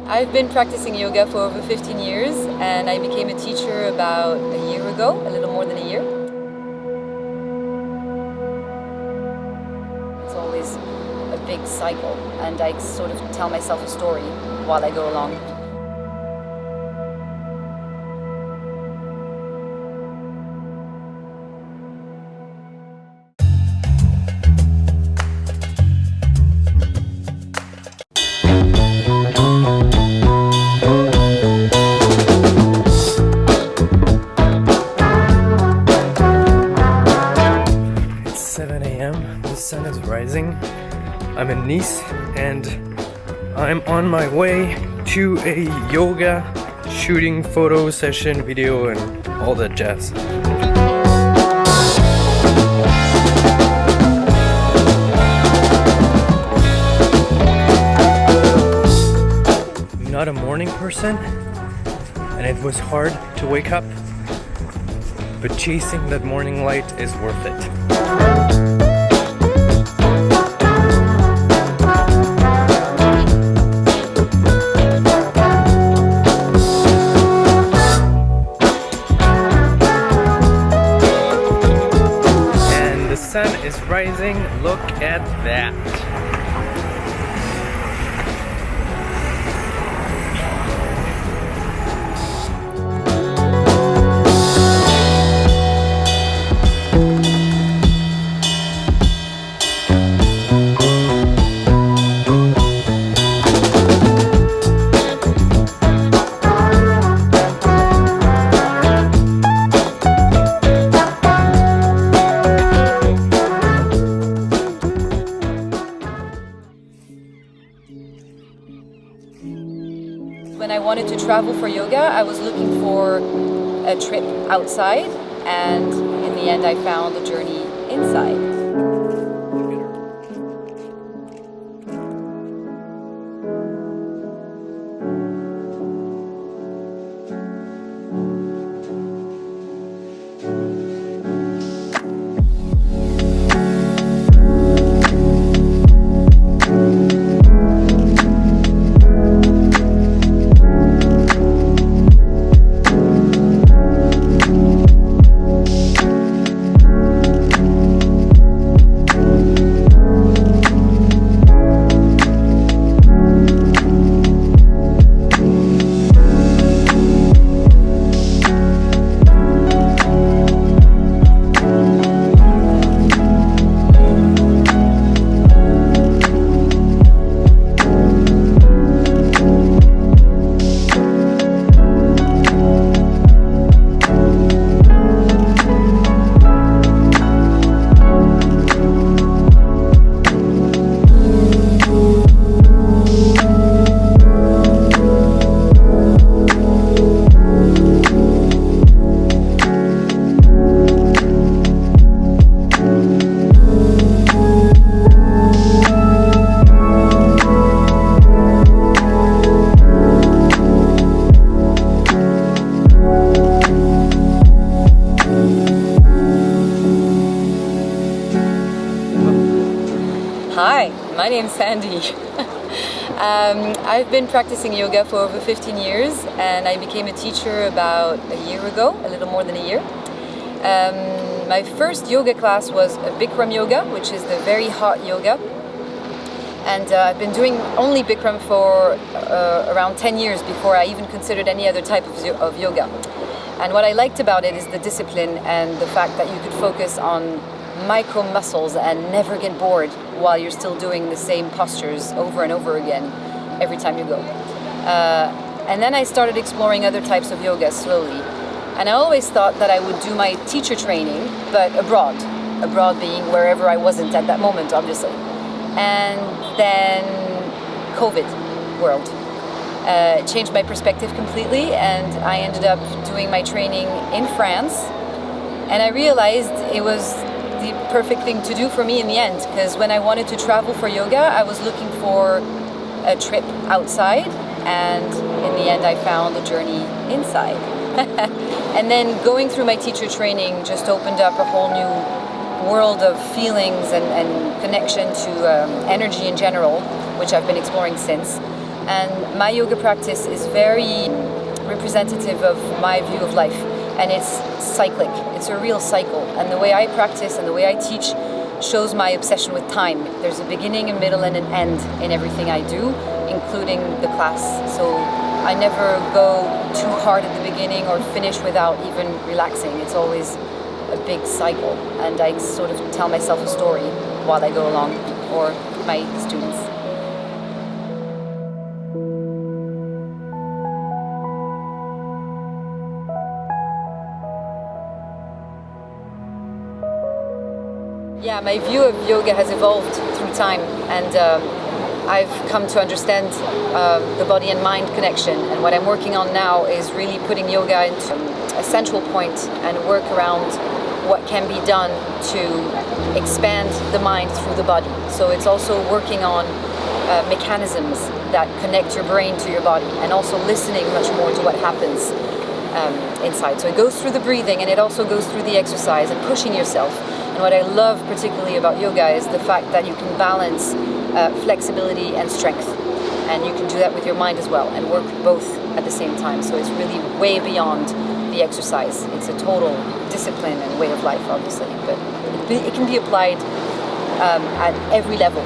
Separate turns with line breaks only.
I've been practicing yoga for over 15 years and I became a teacher about a year ago, a little more than a year. It's always a big cycle and I sort of tell myself a story while I go along.
The sun is rising. I'm in Nice and I'm on my way to a yoga shooting photo session, video and all that jazz. I'm not a morning person and it was hard to wake up, but chasing that morning light is worth it. The sun is rising, look at that.
When I wanted to travel for yoga, I was looking for a trip outside, and in the end I found a journey inside.
Hi, my name's Sandie. I've been practicing yoga for over 15 years and I became a teacher about a year ago, a little more than a year. My first yoga class was a Bikram yoga, which is the very hot yoga. And I've been doing only Bikram for around 10 years before I even considered any other type of yoga. And what I liked about it is the discipline and the fact that you could focus on micro muscles and never get bored while you're still doing the same postures over and over again every time you go. And then I started exploring other types of yoga slowly. And I always thought that I would do my teacher training, but abroad being wherever I wasn't at that moment, obviously. And then COVID world changed my perspective completely, and I ended up doing my training in France. And I realized it was the perfect thing to do for me in the end, because when I wanted to travel for yoga, I was looking for a trip outside, and in the end I found a journey inside. And then going through my teacher training just opened up a whole new world of feelings and connection to energy in general, which I've been exploring since. And my yoga practice is very representative of my view of life, and it's cyclic. It's a real cycle, and the way I practice and the way I teach shows my obsession with time. There's a beginning, a middle, and an end in everything I do, including the class. So I never go too hard at the beginning or finish without even relaxing. It's always a big cycle, and I sort of tell myself a story while I go along, or my students. Yeah, my view of yoga has evolved through time, and I've come to understand the body and mind connection. And what I'm working on now is really putting yoga into a central point and work around what can be done to expand the mind through the body. So it's also working on mechanisms that connect your brain to your body, and also listening much more to what happens inside. So it goes through the breathing, and it also goes through the exercise and pushing yourself. And what I love particularly about yoga is the fact that you can balance flexibility and strength. And you can do that with your mind as well, and work both at the same time. So it's really way beyond the exercise. It's a total discipline and way of life, obviously. But it can be applied at every level.